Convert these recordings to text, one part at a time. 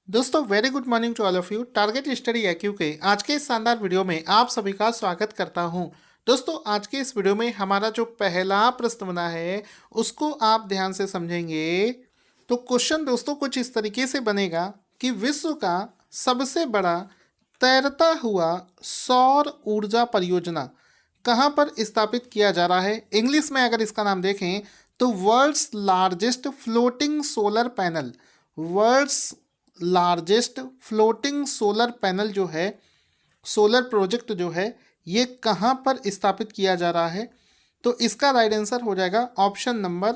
दोस्तों very good morning to all of you. Target study IQ के आज के इस शानदार वीडियो में आप सभी का स्वागत करता हूं। दोस्तों आज के इस वीडियो में हमारा जो पहला प्रश्न बना है उसको आप ध्यान से समझेंगे। तो क्वेश्चन दोस्तों कुछ इस तरीके से बनेगा कि विश्व का सबसे बड़ा तैरता हुआ सौर ऊर्जा परियोजना कहाँ पर स्थापित किया जा रहा है। इंग्लिश में अगर इसका नाम देखें तो world's largest floating solar panel, world's largest floating solar panel जो है, सोलर प्रोजेक्ट जो है, ये कहाँ पर स्थापित किया जा रहा है। तो इसका राइट आंसर हो जाएगा option number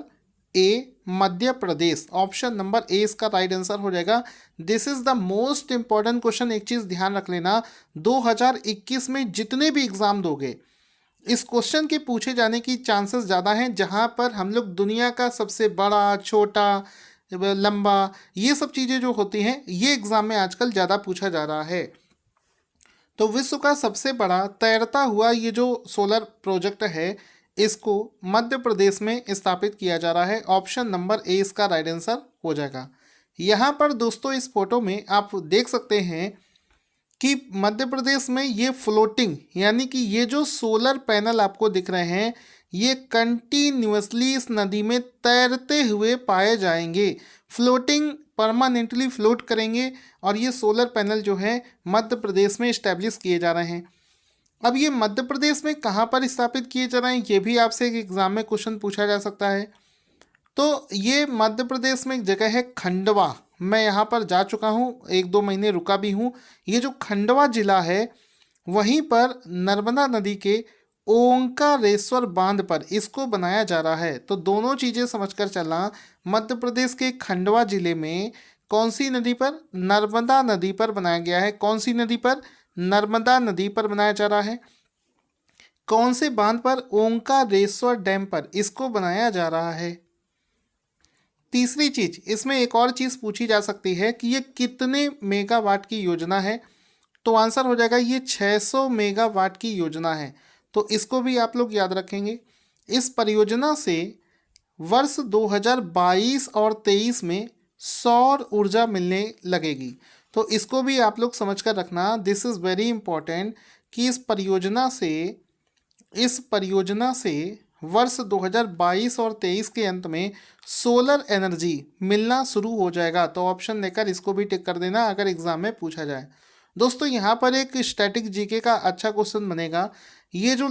A, Madhya Pradesh. Option number A इसका राइट आंसर हो जाएगा। This is the most important question. एक चीज़ ध्यान रख लेना, 2021 में जितने भी एग्जाम दोगे इस क्वेश्चन के पूछे जाने की चांसेस ज़्यादा हैं। जहाँ पर हम लोग दुनिया का सबसे बड़ा, छोटा, लंबा, ये सब चीज़ें जो होती हैं ये एग्ज़ाम में आजकल ज़्यादा पूछा जा रहा है। तो विश्व का सबसे बड़ा तैरता हुआ ये जो सोलर प्रोजेक्ट है इसको मध्य प्रदेश में स्थापित किया जा रहा है। ऑप्शन नंबर ए इसका राइट आंसर हो जाएगा। यहाँ पर दोस्तों इस फोटो में आप देख सकते हैं कि मध्य प्रदेश में ये फ्लोटिंग यानी कि ये जो सोलर पैनल आपको दिख रहे हैं ये कंटिन्यूसली इस नदी में तैरते हुए पाए जाएंगे। फ्लोटिंग, परमानेंटली फ्लोट करेंगे और ये सोलर पैनल जो है मध्य प्रदेश में इस्टेब्लिश किए जा रहे हैं। अब ये मध्य प्रदेश में कहाँ पर स्थापित किए जा रहे हैं ये भी आपसे एक एग्जाम में क्वेश्चन पूछा जा सकता है। तो ये मध्य प्रदेश में एक जगह है खंडवा। मैं यहाँ पर जा चुका हूँ, 1-2 महीने रुका भी हूँ। ये जो खंडवा जिला है वहीं पर नर्मदा नदी के ओंकारेश्वर बांध पर इसको बनाया जा रहा है। तो दोनों चीज़ें समझकर चलना, मध्य प्रदेश के खंडवा जिले में कौन सी नदी पर? नर्मदा नदी पर बनाया गया है। कौन सी नदी पर? नर्मदा नदी पर बनाया जा रहा है। कौन से बांध पर? ओंकारेश्वर डैम पर इसको बनाया जा रहा है। तीसरी चीज, इसमें एक और चीज पूछी जा सकती है कि ये कितने मेगावाट की योजना है। तो आंसर हो जाएगा ये 600 मेगावाट की योजना है। तो इसको भी आप लोग याद रखेंगे। इस परियोजना से वर्ष 2022 और 23 में सौर ऊर्जा मिलने लगेगी। तो इसको भी आप लोग समझ कर रखना, दिस इज़ वेरी इंपॉर्टेंट कि इस परियोजना से वर्ष 2022 और 23 के अंत में सोलर एनर्जी मिलना शुरू हो जाएगा। तो ऑप्शन देकर इसको भी टिक कर देना अगर एग्जाम में पूछा जाए। दोस्तों यहाँ पर एक स्टैटिक जीके का अच्छा क्वेश्चन बनेगा। ये जो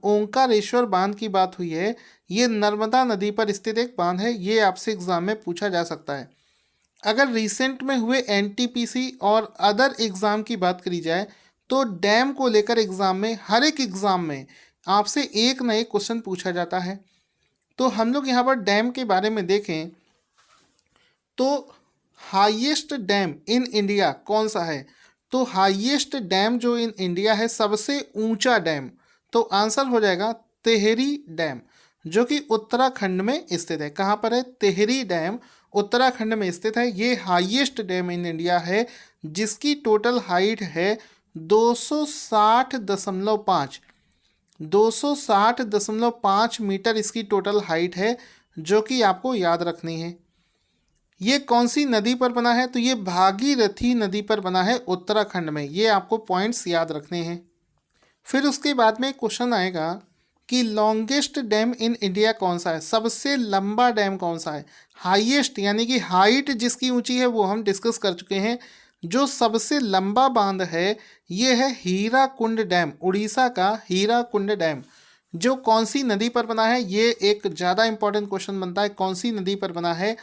ओंकारेश्वर बांध की बात हुई है ये नर्मदा नदी पर स्थित एक बांध है। ये आपसे एग्जाम में पूछा जा सकता है। अगर रिसेंट में हुए NTPC और अदर एग्ज़ाम की बात करी जाए तो डैम को लेकर एग्ज़ाम में, हर एक एग्ज़ाम में आपसे एक न एक क्वेश्चन पूछा जाता है। तो हम लोग यहाँ पर डैम के बारे में देखें तो हाईएस्ट डैम इन इंडिया कौन सा है? तो हाईएस्ट डैम जो इन इंडिया है, सबसे ऊंचा डैम, तो आंसर हो जाएगा तेहरी डैम जो कि उत्तराखंड में स्थित है। कहाँ पर है? तेहरी डैम उत्तराखंड में स्थित है। ये हाईएस्ट डैम इन इंडिया है जिसकी टोटल हाइट है 260.5 मीटर इसकी टोटल हाइट है, जो कि आपको याद रखनी है। ये कौन सी नदी पर बना है? तो ये भागीरथी नदी पर बना है उत्तराखंड में। ये आपको पॉइंट्स याद रखने हैं। फिर उसके बाद में क्वेश्चन आएगा कि लॉन्गेस्ट डैम इन इंडिया कौन सा है? सबसे लंबा डैम कौन सा है? हाईएस्ट यानी कि हाइट जिसकी ऊंची है वो हम डिस्कस कर चुके हैं। जो सबसे लंबा बांध है ये है हीराकुंड डैम, उड़ीसा का हीराकुंड डैम। जो कौन सी नदी पर बना है? ये एक ज़्यादा इंपॉर्टेंट क्वेश्चन बनता है। कौन सी नदी पर बना है?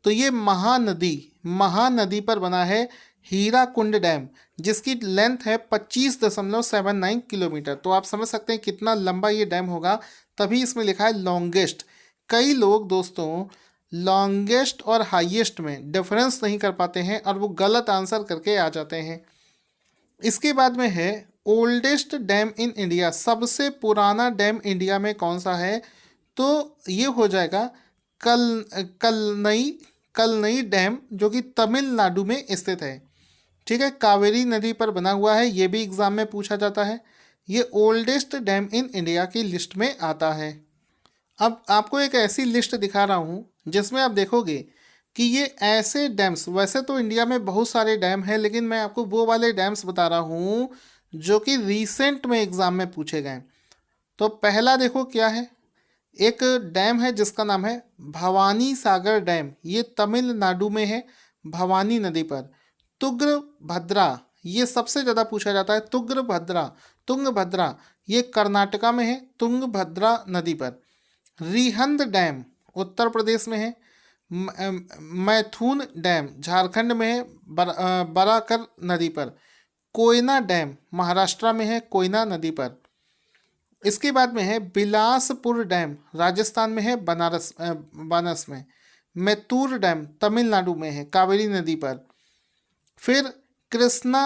तो ये महानदी पर बना है हीराकुंड डैम, जिसकी लेंथ है 25.79 किलोमीटर। तो आप समझ सकते हैं कितना लंबा ये डैम होगा, तभी इसमें लिखा है लॉन्गेस्ट। कई लोग दोस्तों लॉन्गेस्ट और हाईएस्ट में डिफरेंस नहीं कर पाते हैं और वो गलत आंसर करके आ जाते हैं। इसके बाद में है ओल्डेस्ट डैम इन इंडिया, सबसे पुराना डैम इंडिया में कौन सा है? तो ये हो जाएगा कलनई डैम जो कि तमिलनाडु में स्थित है। ठीक है, कावेरी नदी पर बना हुआ है। ये भी एग्जाम में पूछा जाता है। ये ओल्डेस्ट डैम इन इंडिया की लिस्ट में आता है। अब आपको एक ऐसी लिस्ट दिखा रहा हूँ जिसमें आप देखोगे कि ये ऐसे डैम्स, वैसे तो इंडिया में बहुत सारे डैम हैं, लेकिन मैं आपको वो वाले डैम्स बता रहा हूँ जो कि रिसेंट में एग्जाम में पूछे गए। तो पहला देखो क्या है, एक डैम है जिसका नाम है भवानी सागर डैम, ये तमिलनाडु में है, भवानी नदी पर। तुंगभद्रा, ये सबसे ज़्यादा पूछा जाता है, तुंगभद्रा ये कर्नाटका में है, तुंगभद्रा नदी पर। रिहंद डैम उत्तर प्रदेश में है। मैथुन डैम झारखंड में है, बराकर नदी पर। कोयना डैम महाराष्ट्र में है, कोयना नदी पर। इसके बाद में है बिलासपुर डैम, राजस्थान में है, बानस में। मैतूर डैम तमिलनाडु में है, कावेरी नदी पर। फिर कृष्णा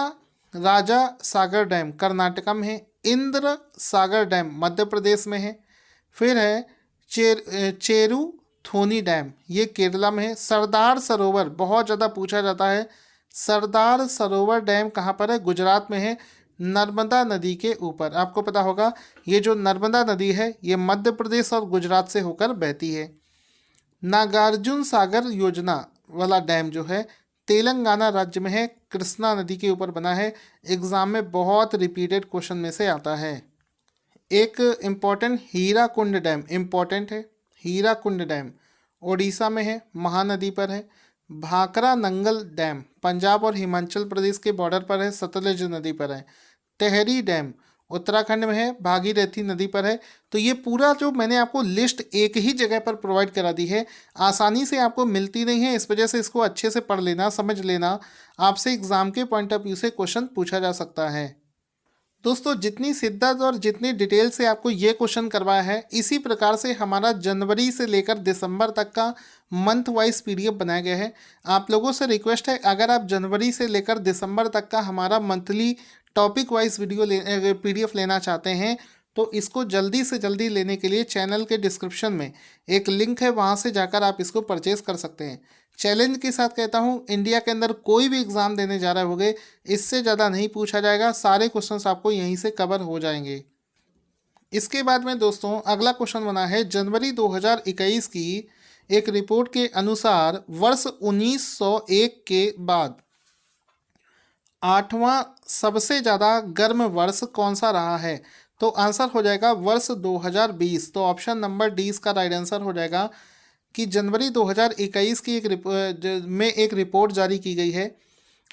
राजा सागर डैम कर्नाटका में है। इंद्र सागर डैम मध्य प्रदेश में है। फिर है चेरू थोनी डैम, ये केरला में है। सरदार सरोवर बहुत ज़्यादा पूछा जाता है, सरदार सरोवर डैम कहाँ पर है, गुजरात में है, नर्मदा नदी के ऊपर। आपको पता होगा ये जो नर्मदा नदी है ये मध्य प्रदेश और गुजरात से होकर बहती है। नागार्जुन सागर योजना वाला डैम जो है तेलंगाना राज्य में है, कृष्णा नदी के ऊपर बना है। एग्जाम में बहुत रिपीटेड क्वेश्चन में से आता है। एक इम्पॉर्टेंट हीराकुंड डैम इम्पॉर्टेंट है, हीराकुंड डैम ओडिशा में है, महानदी पर है। भाखरा नंगल डैम पंजाब और हिमाचल प्रदेश के बॉर्डर पर है, सतलज नदी पर है। टेहरी डैम उत्तराखंड में है, भागीरथी नदी पर है। तो ये पूरा जो मैंने आपको लिस्ट एक ही जगह पर प्रोवाइड करा दी है, आसानी से आपको मिलती नहीं है, इस वजह से इसको अच्छे से पढ़ लेना, समझ लेना। आपसे एग्जाम के पॉइंट ऑफ व्यू से क्वेश्चन पूछा जा सकता है। दोस्तों जितनी शिद्दत और जितनी डिटेल से आपको ये क्वेश्चन करवाया है, इसी प्रकार से हमारा जनवरी से लेकर दिसंबर तक का मंथ वाइज पीडीएफ बनाया गया है। आप लोगों से रिक्वेस्ट है, अगर आप जनवरी से लेकर दिसंबर तक का हमारा मंथली टॉपिक वाइज पीडीएफ लेना चाहते हैं तो इसको जल्दी से जल्दी लेने के लिए चैनल के डिस्क्रिप्शन में एक लिंक है, वहाँ से जाकर आप इसको परचेज कर सकते हैं। चैलेंज के साथ कहता हूँ, इंडिया के अंदर कोई भी एग्ज़ाम देने जा रहे होगे, इससे ज़्यादा नहीं पूछा जाएगा, सारे क्वेश्चंस आपको यहीं से कवर हो जाएंगे। इसके बाद में दोस्तों अगला क्वेश्चन बना है जनवरी 2021 की एक रिपोर्ट के अनुसार वर्ष 1901 के बाद आठवां सबसे ज़्यादा गर्म वर्ष कौन सा रहा है। तो आंसर हो जाएगा वर्ष 2020। तो ऑप्शन नंबर डी इसका राइट आंसर हो जाएगा कि जनवरी 2021 की एक रिपोर्ट जारी की गई है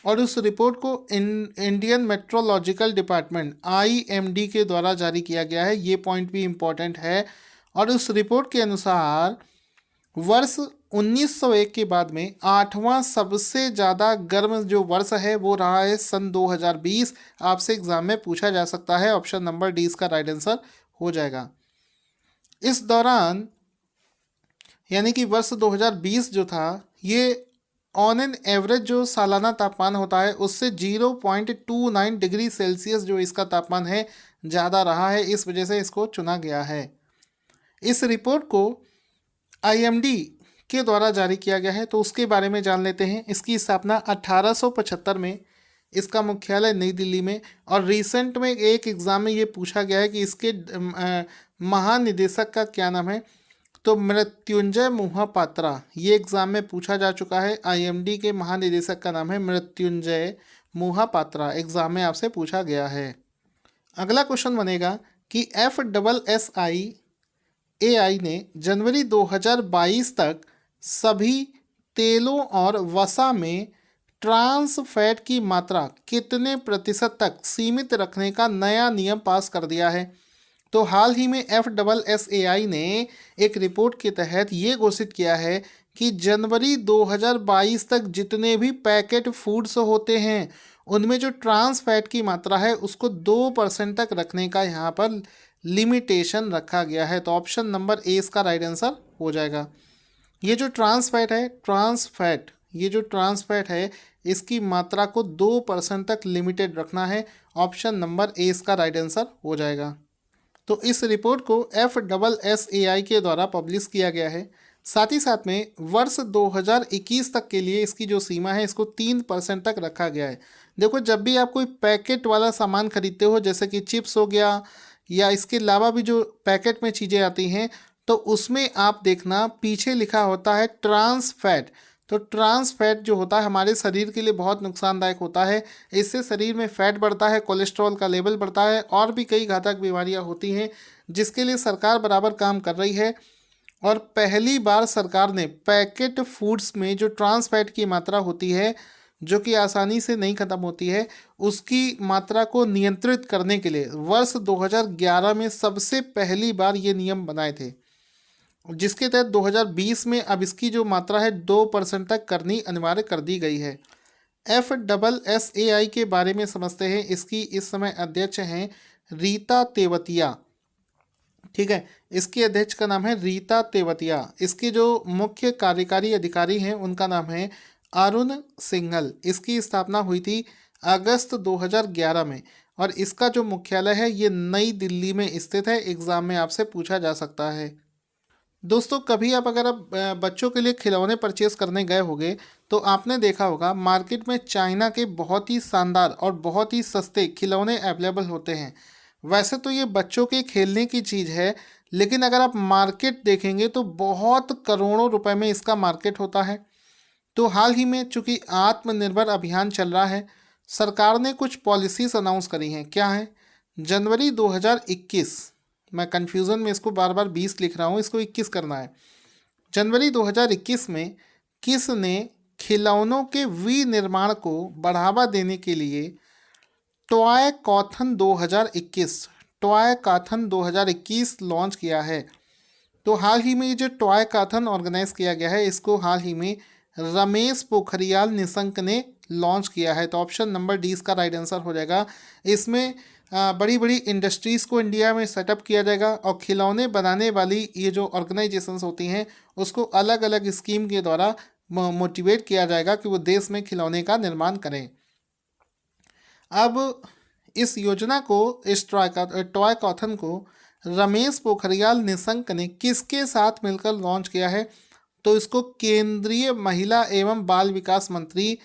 और उस रिपोर्ट को इंडियन मेट्रोलॉजिकल डिपार्टमेंट IMD के द्वारा जारी किया गया है। ये पॉइंट भी इम्पॉर्टेंट है। और उस रिपोर्ट के अनुसार वर्ष 1901 के बाद में आठवां सबसे ज़्यादा गर्म जो वर्ष है वो रहा है सन 2020। आपसे एग्जाम में पूछा जा सकता है, ऑप्शन नंबर डी इसका राइट आंसर हो जाएगा। इस दौरान यानी कि वर्ष 2020 जो था, ये ऑन एन एवरेज जो सालाना तापमान होता है उससे 0.29 डिग्री सेल्सियस जो इसका तापमान है ज़्यादा रहा है, इस वजह से इसको चुना गया है। इस रिपोर्ट को IMD के द्वारा जारी किया गया है, तो उसके बारे में जान लेते हैं। इसकी स्थापना 1875 में, इसका मुख्यालय नई दिल्ली में, और रिसेंट में एक एग्ज़ाम में ये पूछा गया है कि इसके महानिदेशक का क्या नाम है। तो मृत्युंजय मोहापात्रा, ये एग्ज़ाम में पूछा जा चुका है। IMD के महानिदेशक का नाम है मृत्युंजय मोहापात्रा, एग्ज़ाम में आपसे पूछा गया है। अगला क्वेश्चन बनेगा कि FSSAI ने जनवरी 2022 तक सभी तेलों और वसा में ट्रांस फैट की मात्रा कितने प्रतिशत तक सीमित रखने का नया नियम पास कर दिया है। तो हाल ही में FSSAI ने एक रिपोर्ट के तहत ये घोषित किया है कि जनवरी 2022 तक जितने भी पैकेट फूड्स होते हैं उनमें जो ट्रांस फैट की मात्रा है उसको 2% तक रखने का यहाँ पर लिमिटेशन रखा गया है। तो ऑप्शन नंबर ए इसका राइट आंसर हो जाएगा। ये जो ट्रांस फैट है इसकी मात्रा को 2% तक लिमिटेड रखना है। ऑप्शन नंबर ए इसका राइट आंसर हो जाएगा। तो इस रिपोर्ट को FSSAI के द्वारा पब्लिश किया गया है। साथ ही साथ में वर्ष 2021 तक के लिए इसकी जो सीमा है इसको 3% तक रखा गया है। देखो, जब भी आप कोई पैकेट वाला सामान खरीदते हो, जैसे कि चिप्स हो गया या इसके अलावा भी जो पैकेट में चीज़ें आती हैं, तो उसमें आप देखना पीछे लिखा होता है ट्रांस फैट। तो ट्रांस फैट जो होता है हमारे शरीर के लिए बहुत नुकसानदायक होता है। इससे शरीर में फैट बढ़ता है, कोलेस्ट्रॉल का लेवल बढ़ता है और भी कई घातक बीमारियां होती हैं, जिसके लिए सरकार बराबर काम कर रही है। और पहली बार सरकार ने पैकेट फूड्स में जो ट्रांस फैट की मात्रा होती है, जो कि आसानी से नहीं खत्म होती है, उसकी मात्रा को नियंत्रित करने के लिए वर्ष 2011 में सबसे पहली बार ये नियम बनाए थे, जिसके तहत 2020 में अब इसकी जो मात्रा है 2% तक करनी अनिवार्य कर दी गई है। FSSAI के बारे में समझते हैं। इसकी इस समय अध्यक्ष हैं रीता तेवतिया। ठीक है, इसकी अध्यक्ष का नाम है रीता तेवतिया। इसके जो मुख्य कार्यकारी अधिकारी हैं उनका नाम है अरुण सिंघल। इसकी स्थापना हुई थी अगस्त 2011 में और इसका जो मुख्यालय है ये नई दिल्ली में स्थित है। एग्जाम में आपसे पूछा जा सकता है। दोस्तों, कभी आप अगर आप बच्चों के लिए खिलौने परचेस करने गए होंगे तो आपने देखा होगा मार्केट में चाइना के बहुत ही शानदार और बहुत ही सस्ते खिलौने अवेलेबल होते हैं। वैसे तो ये बच्चों के खेलने की चीज़ है, लेकिन अगर आप मार्केट देखेंगे तो बहुत करोड़ों रुपए में इसका मार्केट होता है। तो हाल ही में चूंकि आत्मनिर्भर अभियान चल रहा है, सरकार ने कुछ पॉलिसीज अनाउंस करी हैं। क्या है? जनवरी 2021, मैं कन्फ्यूज़न में इसको बार बार 20 लिख रहा हूँ, इसको 21 करना है। जनवरी 2021 में किस ने खिलौनों के विनिर्माण को बढ़ावा देने के लिए टॉय कॉथन 2021 लॉन्च किया है? तो हाल ही में ये जो टॉय काथन ऑर्गेनाइज किया गया है, इसको हाल ही में रमेश पोखरियाल निशंक ने लॉन्च किया है। तो ऑप्शन नंबर डी इसका राइट आंसर हो जाएगा। इसमें बड़ी बड़ी इंडस्ट्रीज़ को इंडिया में सेटअप किया जाएगा और खिलौने बनाने वाली ये जो ऑर्गेनाइजेशंस होती हैं उसको अलग अलग स्कीम के द्वारा मोटिवेट किया जाएगा कि वो देश में खिलौने का निर्माण करें। अब इस योजना को, इस टॉय कॉथन को रमेश पोखरियाल निशंक ने किसके साथ मिलकर लॉन्च किया है? तो इसको केंद्रीय महिला एवं बाल विकास मंत्री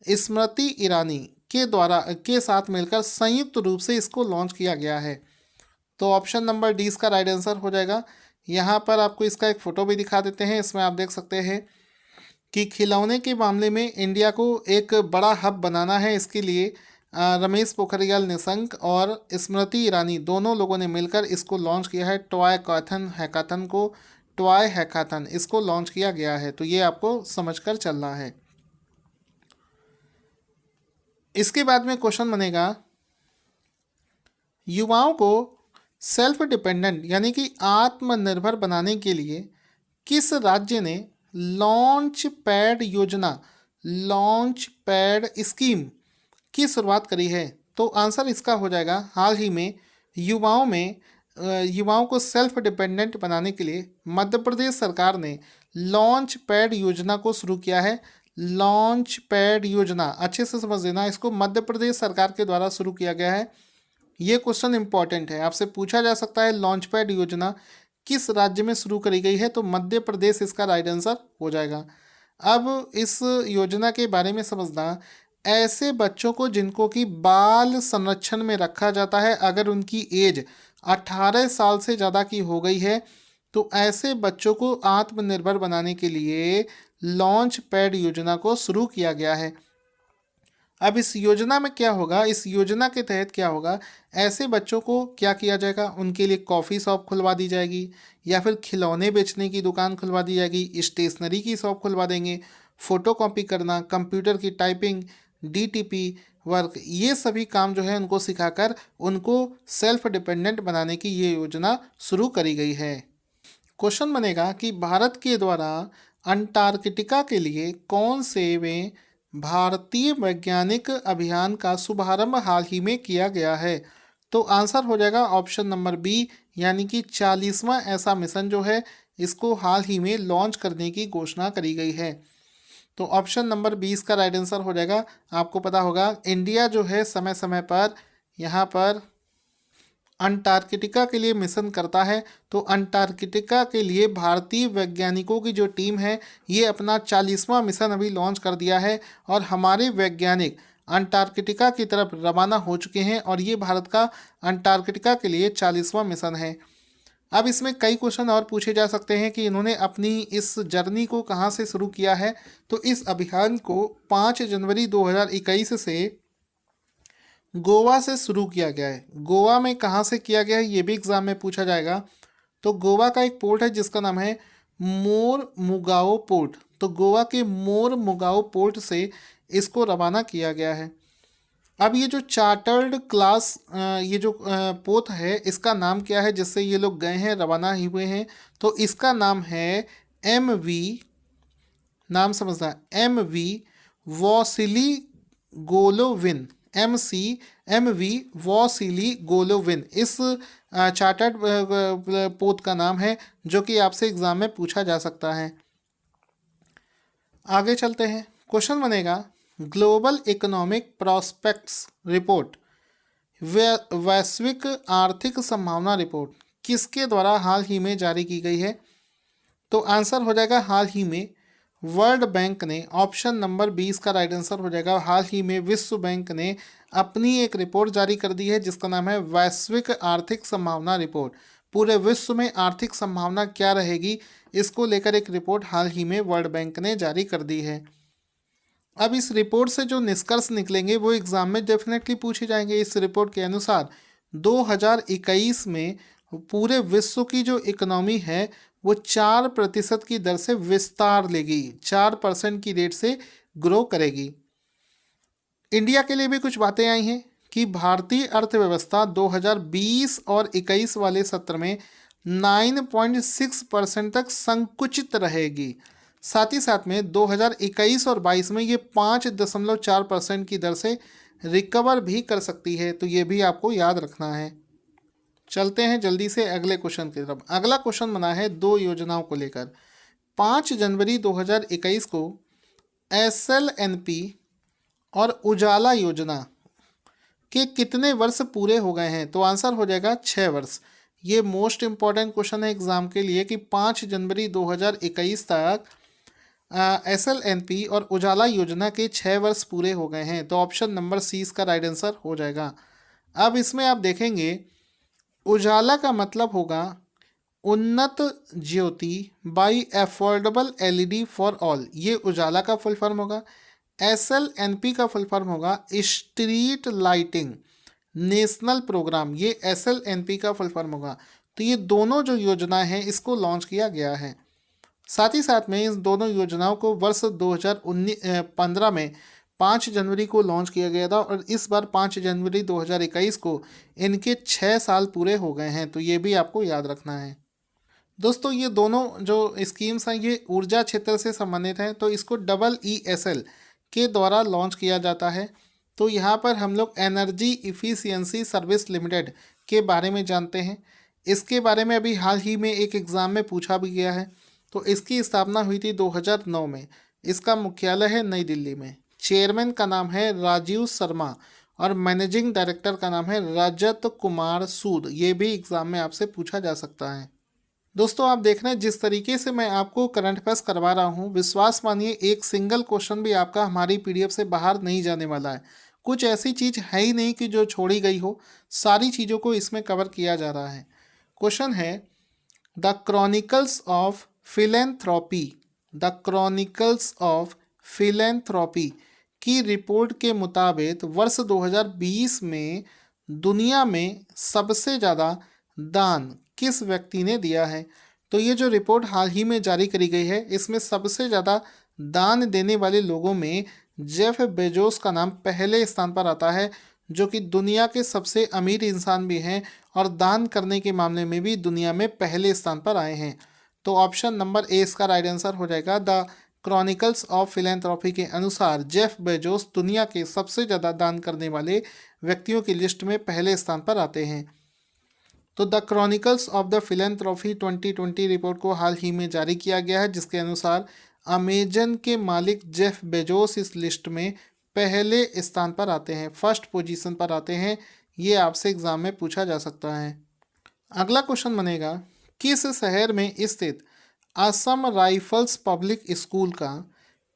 स्मृति ईरानी के साथ मिलकर संयुक्त रूप से इसको लॉन्च किया गया है। तो ऑप्शन नंबर डी इसका राइट आंसर हो जाएगा। यहाँ पर आपको इसका एक फ़ोटो भी दिखा देते हैं। इसमें आप देख सकते हैं कि खिलौने के मामले में इंडिया को एक बड़ा हब बनाना है। इसके लिए रमेश पोखरियाल निशंक और स्मृति ईरानी दोनों लोगों ने मिलकर इसको लॉन्च किया है। टॉय हैकाथन इसको लॉन्च किया गया है। तो ये आपको समझकर चलना है। इसके बाद में क्वेश्चन बनेगा, युवाओं को सेल्फ डिपेंडेंट यानी कि आत्मनिर्भर बनाने के लिए किस राज्य ने लॉन्च पैड स्कीम की शुरुआत करी है? तो आंसर इसका हो जाएगा, हाल ही में युवाओं को सेल्फ डिपेंडेंट बनाने के लिए मध्य प्रदेश सरकार ने लॉन्च पैड योजना को शुरू किया है। लॉन्च पैड योजना अच्छे से समझ लेना, इसको मध्य प्रदेश सरकार के द्वारा शुरू किया गया है। ये क्वेश्चन इंपॉर्टेंट है, आपसे पूछा जा सकता है लॉन्च पैड योजना किस राज्य में शुरू करी गई है? तो मध्य प्रदेश इसका राइट आंसर हो जाएगा। अब इस योजना के बारे में समझना, ऐसे बच्चों को जिनको कि बाल संरक्षण में रखा जाता है, अगर उनकी एज 18 साल से ज़्यादा की हो गई है, तो ऐसे बच्चों को आत्मनिर्भर बनाने के लिए लॉन्च पैड योजना को शुरू किया गया है। अब इस योजना में क्या होगा, इस योजना के तहत क्या होगा, ऐसे बच्चों को क्या किया जाएगा, उनके लिए कॉफ़ी शॉप खुलवा दी जाएगी या फिर खिलौने बेचने की दुकान खुलवा दी जाएगी, स्टेशनरी की शॉप खुलवा देंगे, फ़ोटो कॉपी करना, कंप्यूटर की टाइपिंग, DTP वर्क, ये सभी काम जो है उनको सिखाकर उनको सेल्फ डिपेंडेंट बनाने की ये योजना शुरू करी गई है। क्वेश्चन बनेगा कि भारत के द्वारा अंटार्कटिका के लिए कौन से वे भारतीय वैज्ञानिक अभियान का शुभारंभ हाल ही में किया गया है? तो आंसर हो जाएगा ऑप्शन नंबर बी, यानी कि 40वां ऐसा मिशन जो है इसको हाल ही में लॉन्च करने की घोषणा करी गई है। तो ऑप्शन नंबर 20 का राइट आंसर हो जाएगा। आपको पता होगा इंडिया जो है समय समय पर यहाँ पर अंटार्कटिका के लिए मिशन करता है। तो अंटार्कटिका के लिए भारतीय वैज्ञानिकों की जो टीम है ये अपना 40वां मिशन अभी लॉन्च कर दिया है और हमारे वैज्ञानिक अंटार्कटिका की तरफ रवाना हो चुके हैं और ये भारत का अंटार्कटिका के लिए 40वां मिशन है। अब इसमें कई क्वेश्चन और पूछे जा सकते हैं कि इन्होंने अपनी इस जर्नी को कहाँ से शुरू किया है। तो इस अभियान को 5 जनवरी 2021 से गोवा से शुरू किया गया है। गोवा में कहाँ से किया गया है ये भी एग्जाम में पूछा जाएगा। तो गोवा का एक पोर्ट है जिसका नाम है मोर मुगाओ पोर्ट। तो गोवा के मोर मुगाओ पोर्ट से इसको रवाना किया गया है। अब ये जो चार्टर्ड क्लास ये जो पोत है इसका नाम क्या है जिससे ये लोग गए हैं, रवाना ही हुए हैं। तो इसका नाम है MV, नाम समझना, MV वॉसिली गोलोविन, MV वॉसिली गोलोविन इस चार्टर्ड पोत का नाम है, जो कि आपसे एग्जाम में पूछा जा सकता है। आगे चलते हैं। क्वेश्चन बनेगा ग्लोबल इकोनॉमिक प्रॉस्पेक्ट्स रिपोर्ट, वैश्विक आर्थिक संभावना रिपोर्ट किसके द्वारा हाल ही में जारी की गई है। तो आंसर हो जाएगा हाल ही में वर्ल्ड बैंक ने। ऑप्शन नंबर 20 का राइट आंसर हो जाएगा हाल ही में विश्व बैंक ने अपनी एक रिपोर्ट जारी कर दी है जिसका नाम है वैश्विक आर्थिक संभावना रिपोर्ट। पूरे विश्व में आर्थिक संभावना क्या रहेगी इसको लेकर एक रिपोर्ट हाल ही में वर्ल्ड बैंक ने जारी कर दी है। अब इस रिपोर्ट से जो निष्कर्ष निकलेंगे वो एग्जाम में डेफिनेटली पूछे जाएंगे। इस रिपोर्ट के अनुसार 2021 में पूरे विश्व की जो इकोनॉमी है वो 4% की दर से विस्तार लेगी, 4% की रेट से ग्रो करेगी। इंडिया के लिए भी कुछ बातें आई हैं कि भारतीय अर्थव्यवस्था 2020 और 21 वाले सत्र में 9.6% तक संकुचित रहेगी। साथ ही साथ में 2021 और 22 में ये 5.4% की दर से रिकवर भी कर सकती है। तो ये भी आपको याद रखना है। चलते हैं जल्दी से अगले क्वेश्चन की तरफ। अगला क्वेश्चन बना है 2 योजनाओं को लेकर। 5 जनवरी 2021 को SLNP और उजाला योजना के कितने वर्ष पूरे हो गए हैं। तो आंसर हो जाएगा 6 वर्ष। ये मोस्ट इम्पॉर्टेंट क्वेश्चन है एग्जाम के लिए कि 5 जनवरी 2021 तक SLNP और उजाला योजना के 6 वर्ष पूरे हो गए हैं। तो ऑप्शन नंबर C इसका राइट आंसर हो जाएगा। अब इसमें आप देखेंगे उजाला का मतलब होगा Unnat Jyoti by affordable LED for all, ये उजाला का फुल फॉर्म होगा। SLNP का फुल फॉर्म होगा स्ट्रीट लाइटिंग नेशनल प्रोग्राम, ये SLNP का फुल फॉर्म होगा। तो ये दोनों जो योजनाएं हैं इसको लॉन्च किया गया है। साथ ही साथ में इस दोनों योजनाओं को वर्ष 2015 में 5 जनवरी को लॉन्च किया गया था और इस बार 5 जनवरी 2021 को इनके 6 साल पूरे हो गए हैं। तो ये भी आपको याद रखना है। दोस्तों ये दोनों जो स्कीम्स हैं ये ऊर्जा क्षेत्र से संबंधित हैं। तो इसको EESL के द्वारा लॉन्च किया जाता है। तो यहाँ पर हम लोग एनर्जी इफ़िशियंसी सर्विस लिमिटेड के बारे में जानते हैं। इसके बारे में अभी हाल ही में एक एग्ज़ाम में पूछा भी गया है। तो इसकी स्थापना हुई थी 2009 में। इसका मुख्यालय है नई दिल्ली में। चेयरमैन का नाम है राजीव शर्मा और मैनेजिंग डायरेक्टर का नाम है रजत कुमार सूद। ये भी एग्ज़ाम में आपसे पूछा जा सकता है। दोस्तों आप देख रहे हैं जिस तरीके से मैं आपको करंट अफेयर्स करवा रहा हूँ, विश्वास मानिए एक सिंगल क्वेश्चन भी आपका हमारी PDF से बाहर नहीं जाने वाला है। कुछ ऐसी चीज़ है ही नहीं कि जो छोड़ी गई हो, सारी चीज़ों को इसमें कवर किया जा रहा है। क्वेश्चन है the chronicles of philanthropy, the chronicles of philanthropy की रिपोर्ट के मुताबिक वर्ष 2020 में दुनिया में सबसे ज़्यादा दान किस व्यक्ति ने दिया है। तो ये जो रिपोर्ट हाल ही में जारी करी गई है इसमें सबसे ज़्यादा दान देने वाले लोगों में जेफ बेजोस का नाम पहले स्थान पर आता है, जो कि दुनिया के सबसे अमीर इंसान भी हैं और दान करने के मामले में भी दुनिया में पहले स्थान पर आए हैं। तो ऑप्शन नंबर A इसका राइट आंसर हो जाएगा। द क्रॉनिकल्स ऑफ फिलैंथ्रोपी के अनुसार जेफ बेजोस दुनिया के सबसे ज़्यादा दान करने वाले व्यक्तियों की लिस्ट में पहले स्थान पर आते हैं। तो the chronicles of the philanthropy 2020 report को हाल ही में जारी किया गया है, जिसके अनुसार अमेजन के मालिक जेफ बेजोस इस लिस्ट में पहले स्थान पर आते हैं, फर्स्ट पोजीशन पर आते हैं। ये आपसे एग्जाम में पूछा जा सकता है। अगला क्वेश्चन बनेगा किस शहर में स्थित असम राइफल्स पब्लिक स्कूल का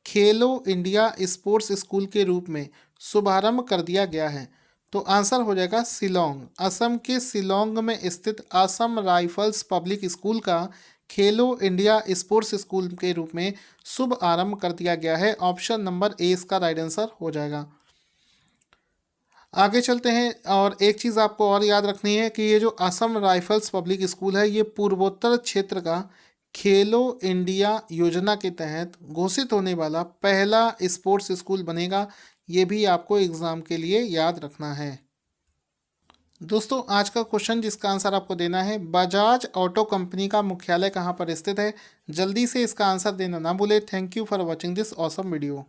खेलो इंडिया स्पोर्ट्स स्कूल के रूप में शुभारंभ कर दिया गया है। तो आंसर हो जाएगा शिलोंग। असम के शिलोंग में स्थित असम राइफल्स पब्लिक स्कूल का खेलो इंडिया स्पोर्ट्स स्कूल के रूप में शुभ आरंभ कर दिया गया है। ऑप्शन नंबर ए इसका राइट आंसर हो जाएगा। आगे चलते हैं और एक चीज़ आपको और याद रखनी है कि ये जो असम राइफल्स पब्लिक स्कूल है ये पूर्वोत्तर क्षेत्र का खेलो इंडिया योजना के तहत घोषित होने वाला पहला स्पोर्ट्स स्कूल बनेगा। ये भी आपको एग्ज़ाम के लिए याद रखना है। दोस्तों आज का क्वेश्चन जिसका आंसर आपको देना है, बजाज ऑटो कंपनी का मुख्यालय कहाँ पर स्थित है? जल्दी से इसका आंसर देना ना भूले। Thank you for watching this awesome video.